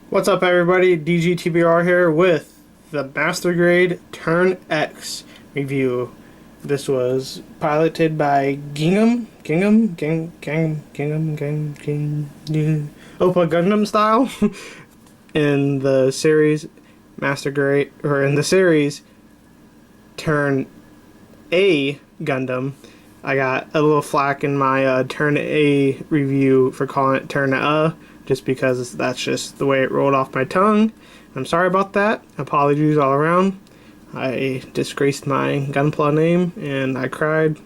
What's up, everybody? DGTBR here with the Master Grade Turn X review. This was piloted by Oppa Gundam style in the series Master Grade, or in the series Turn A Gundam. I got a little flack in my Turn A review for calling it Turn A, just because that's just the way it rolled off my tongue. I'm sorry about that. Apologies all around. I disgraced my Gunpla name and I cried.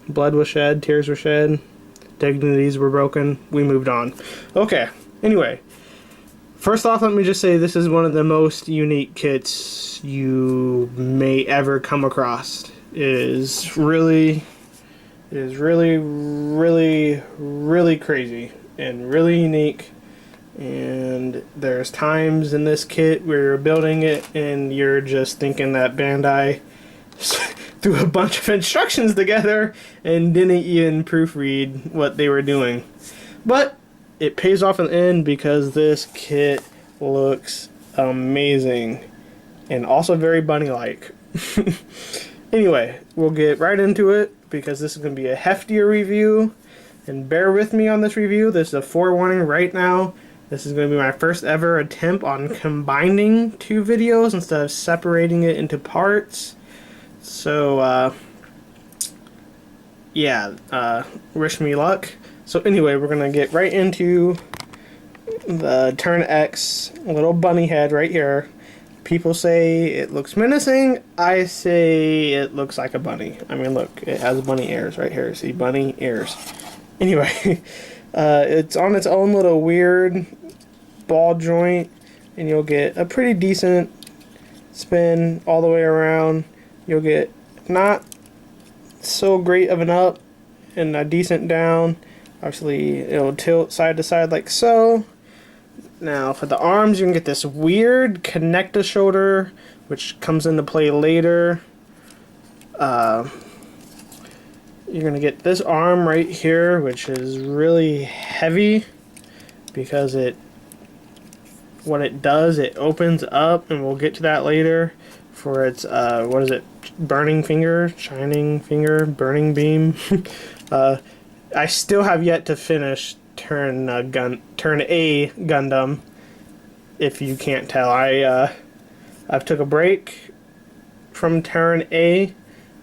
Blood was shed, tears were shed, dignities were broken. We moved on. Okay, anyway. First off, let me just say this is one of the most unique kits you may ever come across. It is really, really crazy and really unique. And there's times in this kit where you're building it and you're just thinking that Bandai threw a bunch of instructions together and didn't even proofread what they were doing. But it pays off in the end because this kit looks amazing and also very bunny-like. Anyway, we'll get right into it because this is going to be a heftier review. And bear with me on this review. This is a forewarning right now. This is going to be my first ever attempt on combining two videos instead of separating it into parts. So, wish me luck. So anyway, we're going to get right into the Turn X little bunny head right here. People say it looks menacing. I say it looks like a bunny. I mean, look, it has bunny ears right here. See, bunny ears. Anyway, it's on its own little weird ball joint, and you'll get a pretty decent spin all the way around. You'll get not so great of an up and a decent down. Obviously, it'll tilt side to side like so. Now, for the arms, you can get this weird connector shoulder, which comes into play later. You're going to get this arm right here, which is really heavy because what it does, it opens up, and we'll get to that later, for its, burning finger, shining finger, burning beam. I still have yet to finish Turn A Gundam, if you can't tell. I've took a break from Turn A,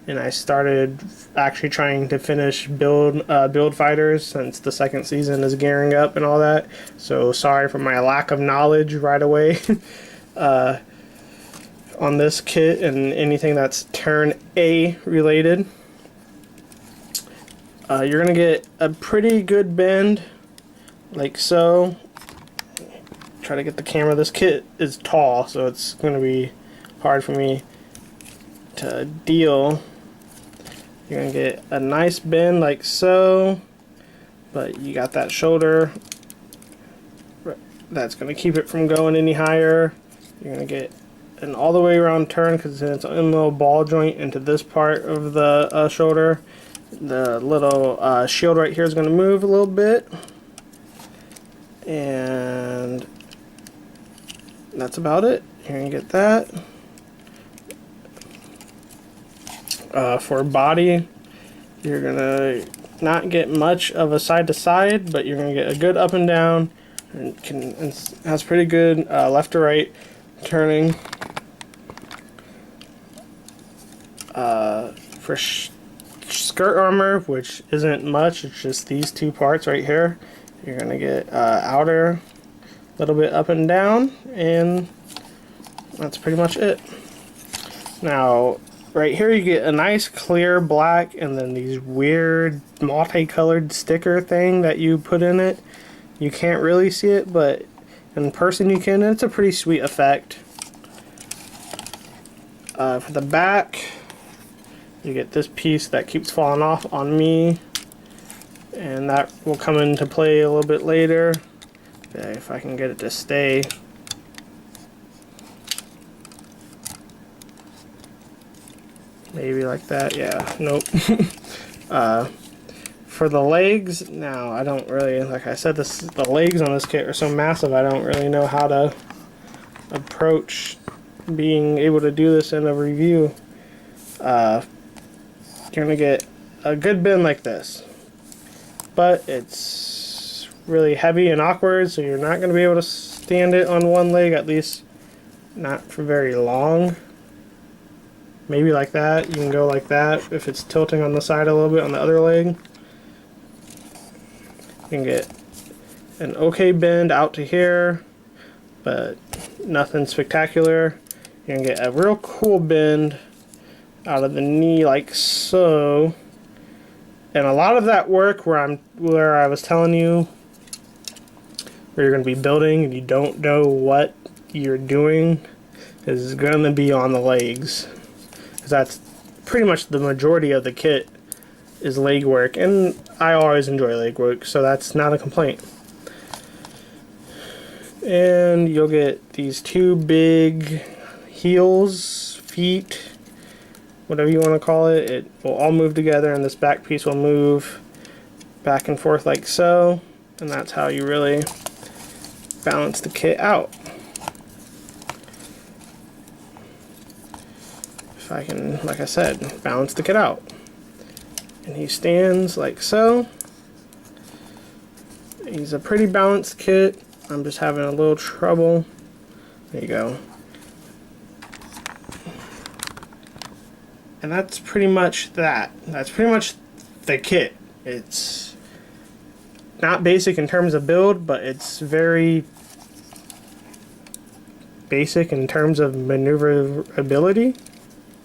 and I started actually trying to finish Build Fighters, since the second season is gearing up and all that. So sorry for my lack of knowledge right away on this kit and anything that's Turn A related. You're gonna get a pretty good bend, like so. Try to get the camera. This kit is tall, so it's gonna be hard for me to deal. You're going to get a nice bend like so, but you got that shoulder that's going to keep it from going any higher. You're going to get an all the way around turn because it's in a little ball joint into this part of the shoulder. The little shield right here is going to move a little bit, and that's about it. You're going to get that. For body, you're gonna not get much of a side to side, but you're gonna get a good up and down, and has pretty good left to right turning. For skirt armor, which isn't much, it's just these two parts right here. You're gonna get outer, a little bit up and down, and that's pretty much it. Now, right here you get a nice clear black and then these weird multicolored sticker thing that you put in it. You can't really see it, but in person you can, and it's a pretty sweet effect. For the back, you get this piece that keeps falling off on me, and that will come into play a little bit later. Okay, if I can get it to stay. Maybe like that, yeah, nope. For the legs, now I don't really, like I said, the legs on this kit are so massive, I don't really know how to approach being able to do this in a review. You're gonna get a good bend like this, but it's really heavy and awkward, so you're not gonna be able to stand it on one leg, at least not for very long. Maybe like that. You can go like that if it's tilting on the side a little bit on the other leg. You can get an okay bend out to here, but nothing spectacular. You can get a real cool bend out of the knee like so. And a lot of that work where I was telling you where you're going to be building and you don't know what you're doing is going to be on the legs, because that's pretty much the majority of the kit is leg work, and I always enjoy leg work, so that's not a complaint. And you'll get these two big heels, feet, whatever you want to call it. It will all move together, and this back piece will move back and forth like so, and that's how you really balance the kit out. If I can, like I said, balance the kit out. And he stands like so. He's a pretty balanced kit. I'm just having a little trouble. There you go. And that's pretty much that. That's pretty much the kit. It's not basic in terms of build, but it's very basic in terms of maneuverability,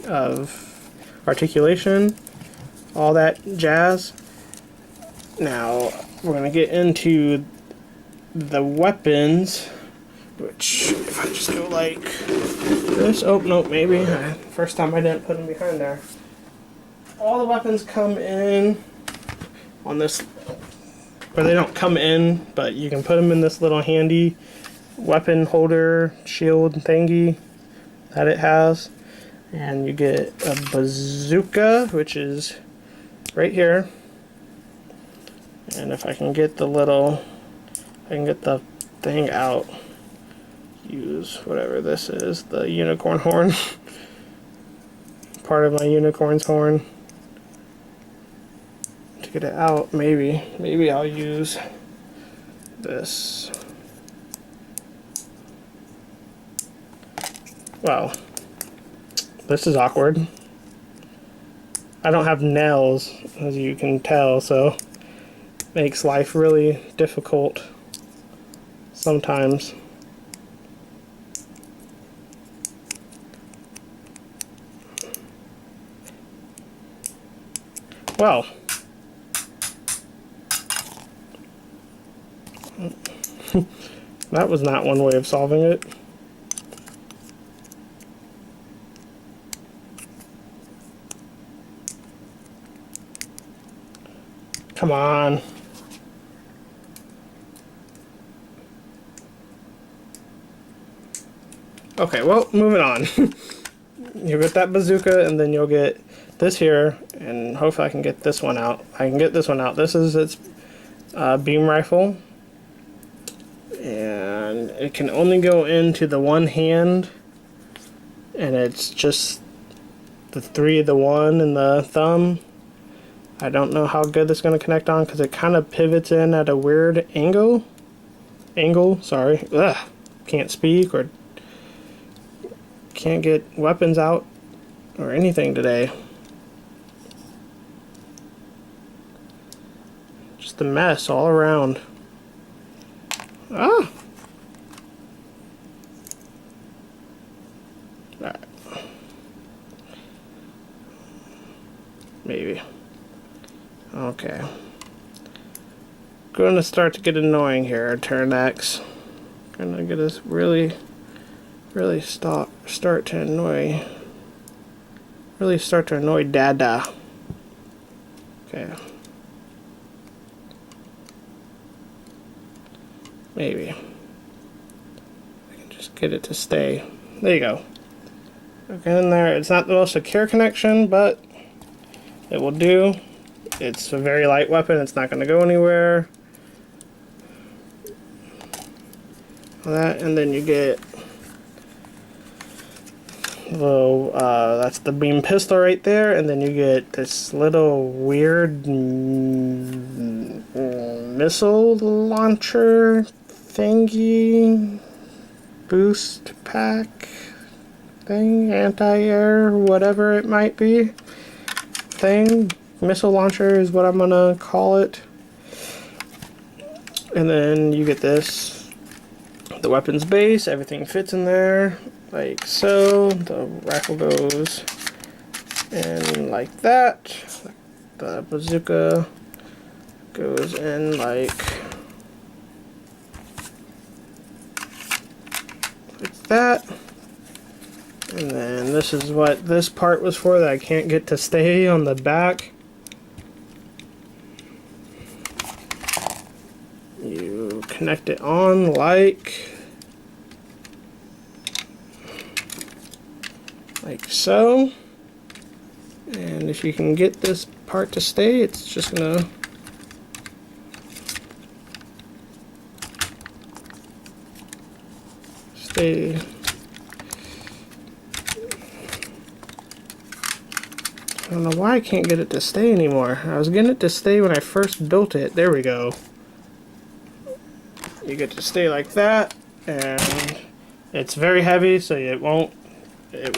of articulation, all that jazz. Now we're going to get into the weapons, which if I just go like this, oh nope, maybe first time I didn't put them behind there. All the weapons come in on this, or they don't come in, but you can put them in this little handy weapon holder shield thingy that it has. And you get a bazooka, which is right here. And if I can get the thing out, use whatever this is, the unicorn horn, part of my unicorn's horn. To get it out, maybe I'll use this. Wow. This is awkward. I don't have nails, as you can tell, so makes life really difficult sometimes. Well, that was not one way of solving it. Come on. Okay, well, moving on. You'll get that bazooka, and then you'll get this here, and hopefully I can get this one out. I can get this one out. This is its beam rifle, and it can only go into the one hand, and it's just the 3, the 1, and the thumb. I don't know how good this is going to connect on, because it kind of pivots in at a weird angle. Sorry. Ugh. Can't speak or can't get weapons out or anything today. Just a mess all around. Ah! Alright. Maybe. Okay. Going to start to get annoying here, turn X. Gonna get us really start to annoy. Really start to annoy Dada. Okay. Maybe. I can just get it to stay. There you go. Okay, in there. It's not the most secure connection, but it will do. it's a very light weapon. It's not going to go anywhere. That, and then you get little, that's the beam pistol right there, and then you get this little weird missile launcher thingy, boost pack thing, anti-air, whatever it might be, thing. Missile launcher is what I'm gonna call it. And then you get this, the weapons base, everything fits in there like so. The rifle goes in like that. The bazooka goes in like that. And then this is what this part was for that I can't get to stay on the back. You connect it on like so. And if you can get this part to stay, it's just gonna stay. I don't know why I can't get it to stay anymore. I was getting it to stay when I first built it. There we go. You get to stay like that, and it's very heavy, so it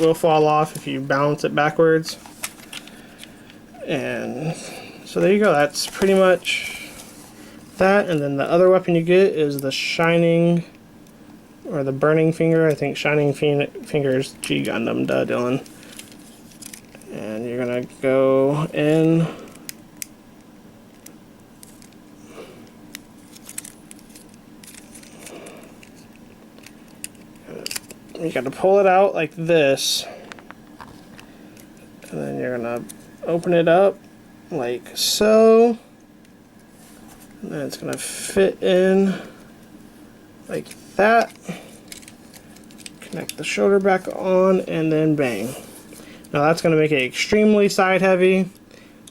will fall off if you balance it backwards. And so there you go. That's pretty much that. And then the other weapon you get is the Shining, or the Burning Finger. I think Shining Finger's G Gundam, duh, Dylan. And you're gonna go in. You gotta pull it out like this. And then you're gonna open it up like so. And then it's gonna fit in like that. Connect the shoulder back on, and then bang. Now that's going to make it extremely side heavy,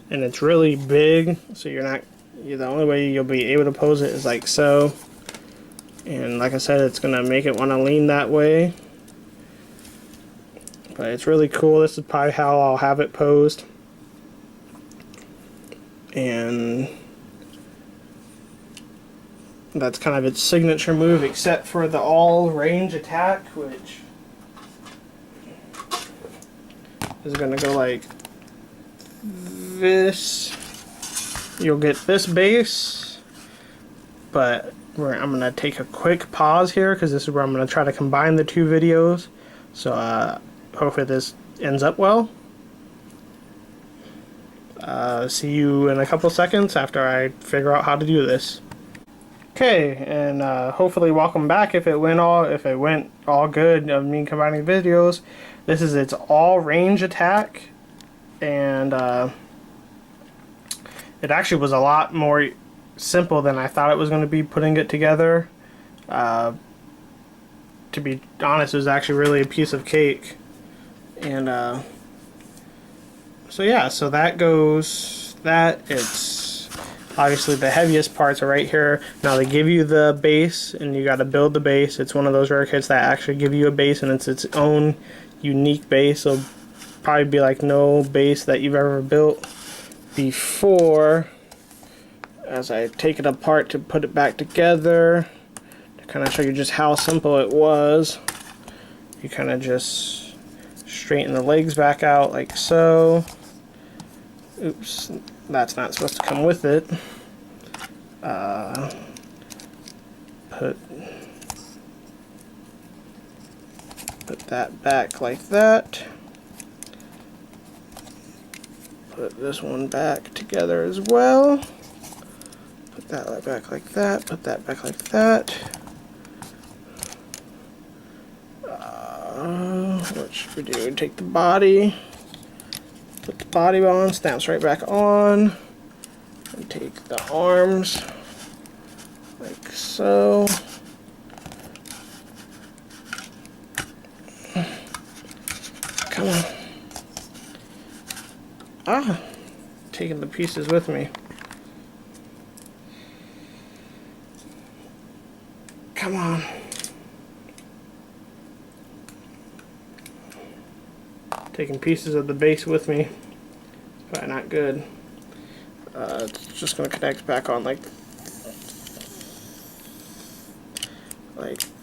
and it's really big, so the only way you'll be able to pose it is like so. And like I said, it's going to make it want to lean that way. But it's really cool. This is probably how I'll have it posed. And that's kind of its signature move, except for the all range attack, which is going to go like this. You'll get this base, but I'm going to take a quick pause here because this is where I'm going to try to combine the two videos. So hopefully this ends up well. See you in a couple seconds after I figure out how to do this. Okay, and hopefully welcome back. If it went all good of me combining videos. This is its all range attack, and it actually was a lot more simple than I thought it was going to be putting it together. To be honest, it was actually really a piece of cake. And so yeah, so that goes, it's obviously the heaviest parts are right here. Now they give you the base, and you got to build the base. It's one of those rare kits that actually give you a base, and it's its own unique base. So probably be like no base that you've ever built before. As I take it apart to put it back together, to kind of show you just how simple it was, you kind of just straighten the legs back out like so. Oops, that's not supposed to come with it. Put that back like that. Put this one back together as well. Put that back like that. Put that back like that. What should we do? Take the body. Put the body on. Snaps right back on. And take the arms like so. Come on. taking the pieces with me. Come on. Taking pieces of the base with me. Probably not good. It's just going to connect back on like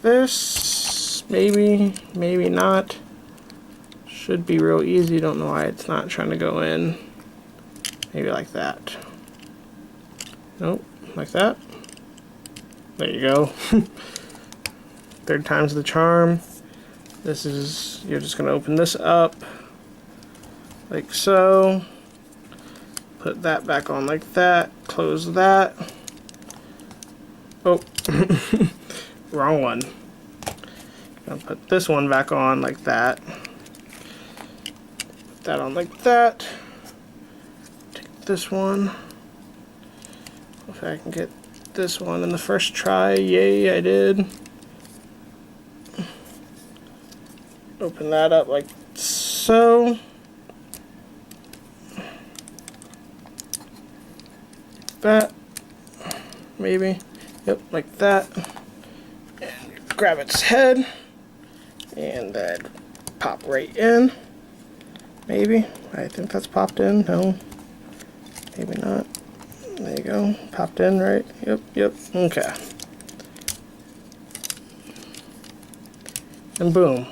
this. Maybe, maybe not. Should be real easy. Don't know why it's not trying to go in. Maybe like that. Nope, like that. There you go. Third time's the charm. This is, you're just going to open this up like so. Put that back on like that. Close that. Oh, wrong one. Gonna put this one back on like that. Put that on like that. Take this one. If I can get this one in the first try. Yay, I did. Open that up like so. That. Maybe. Yep, like that. And grab its head. And then pop right in. Maybe. I think that's popped in. No. Maybe not. There you go. Popped in, right? Yep, yep. Okay. And boom.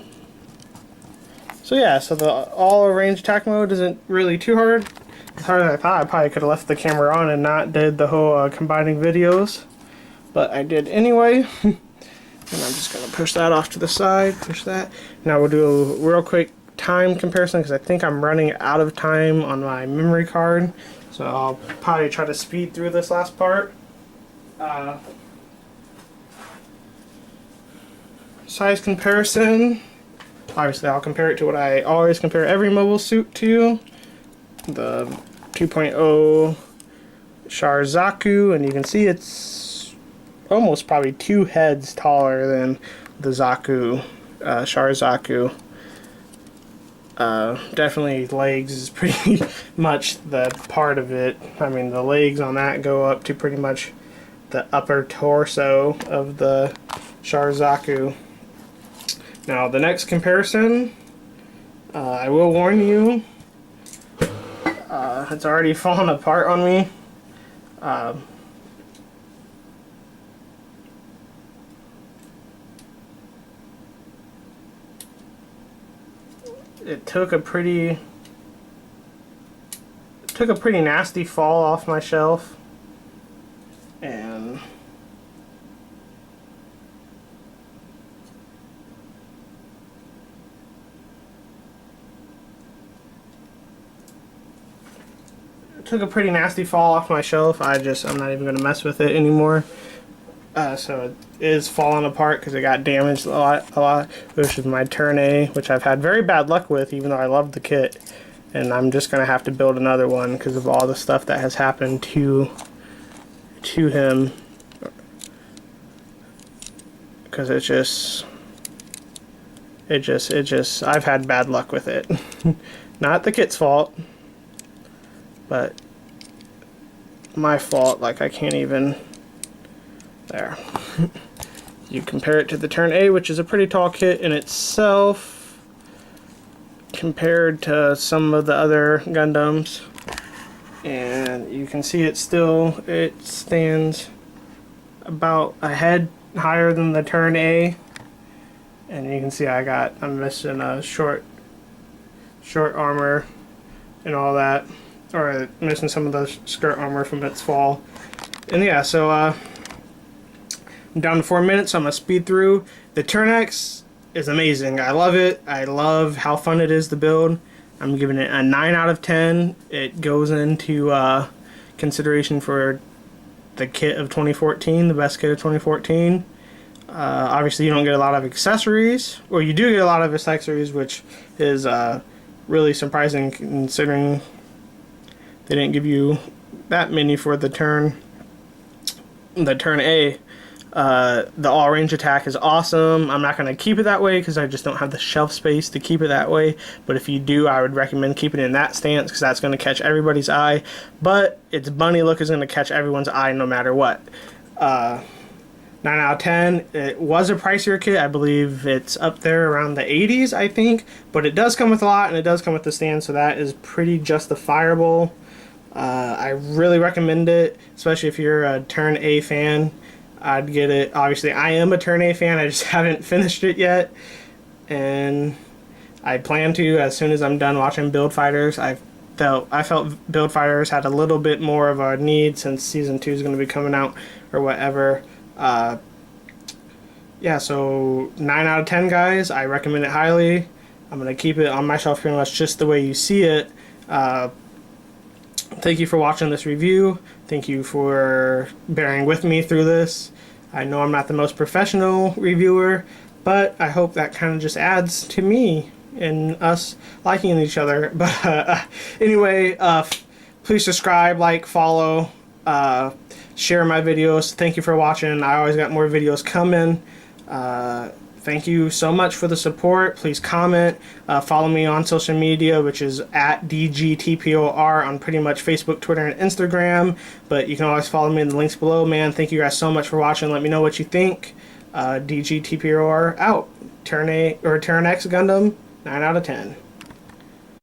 So yeah, so the all range attack mode isn't really too hard. It's harder than I thought. I probably could have left the camera on and not did the whole combining videos. But I did anyway. And I'm just going to push that off to the side. Push that. Now we'll do a real quick time comparison because I think I'm running out of time on my memory card. So I'll probably try to speed through this last part. Size comparison. Obviously I'll compare it to what I always compare every mobile suit to. The 2.0 Sharzaku, and you can see it's almost probably 2 heads taller than the Zaku, Sharzaku. Definitely legs is pretty much the part of it. I mean, the legs on that go up to pretty much the upper torso of the Sharzaku. Now, the next comparison, I will warn you, it's already fallen apart on me. It took a pretty nasty fall off my shelf, and I'm not even going to mess with it anymore. So it is falling apart because it got damaged a lot, which is my Turn A, which I've had very bad luck with, even though I love the kit. And I'm just going to have to build another one because of all the stuff that has happened to him. Because I've had bad luck with it. Not the kit's fault, but my fault. Like, I can't even. There. You compare it to the Turn A, which is a pretty tall kit in itself, compared to some of the other Gundams, and you can see it stands about a head higher than the Turn A, and you can see I'm missing a short armor and all that, or missing some of the skirt armor from its fall. And yeah, so I'm down to 4 minutes, so I'm going to speed through. The Turn X is amazing. I love it. I love how fun it is to build. I'm giving it a 9 out of 10. It goes into consideration for the kit of 2014, the best kit of 2014. Obviously, you don't get a lot of accessories. Well, you do get a lot of accessories, which is really surprising considering they didn't give you that many for the Turn A. The all-range attack is awesome. I'm not going to keep it that way because I just don't have the shelf space to keep it that way. But if you do, I would recommend keeping it in that stance because that's going to catch everybody's eye. But its bunny look is going to catch everyone's eye no matter what. 9 out of 10. It was a pricier kit. I believe it's up there around the 80s, I think. But it does come with a lot, and it does come with the stand, so that is pretty justifiable. I really recommend it, especially if you're a Turn A fan. I'd get it. Obviously, I am a Turn A fan. I just haven't finished it yet. And I plan to as soon as I'm done watching Build Fighters. I felt Build Fighters had a little bit more of a need since Season 2 is going to be coming out or whatever. Yeah, so 9 out of 10, guys. I recommend it highly. I'm going to keep it on my shelf pretty much just the way you see it. Thank you for watching this review. Thank you for bearing with me through this. I know I'm not the most professional reviewer, but I hope that kind of just adds to me and us liking each other. But anyway, please subscribe, like, follow, share my videos. Thank you for watching. I always got more videos coming. Thank you so much for the support. Please comment. Follow me on social media, which is at DGTPOR on pretty much Facebook, Twitter, and Instagram. But you can always follow me in the links below, man. Thank you guys so much for watching. Let me know what you think. DGTPOR out. Turn X Gundam, 9 out of 10.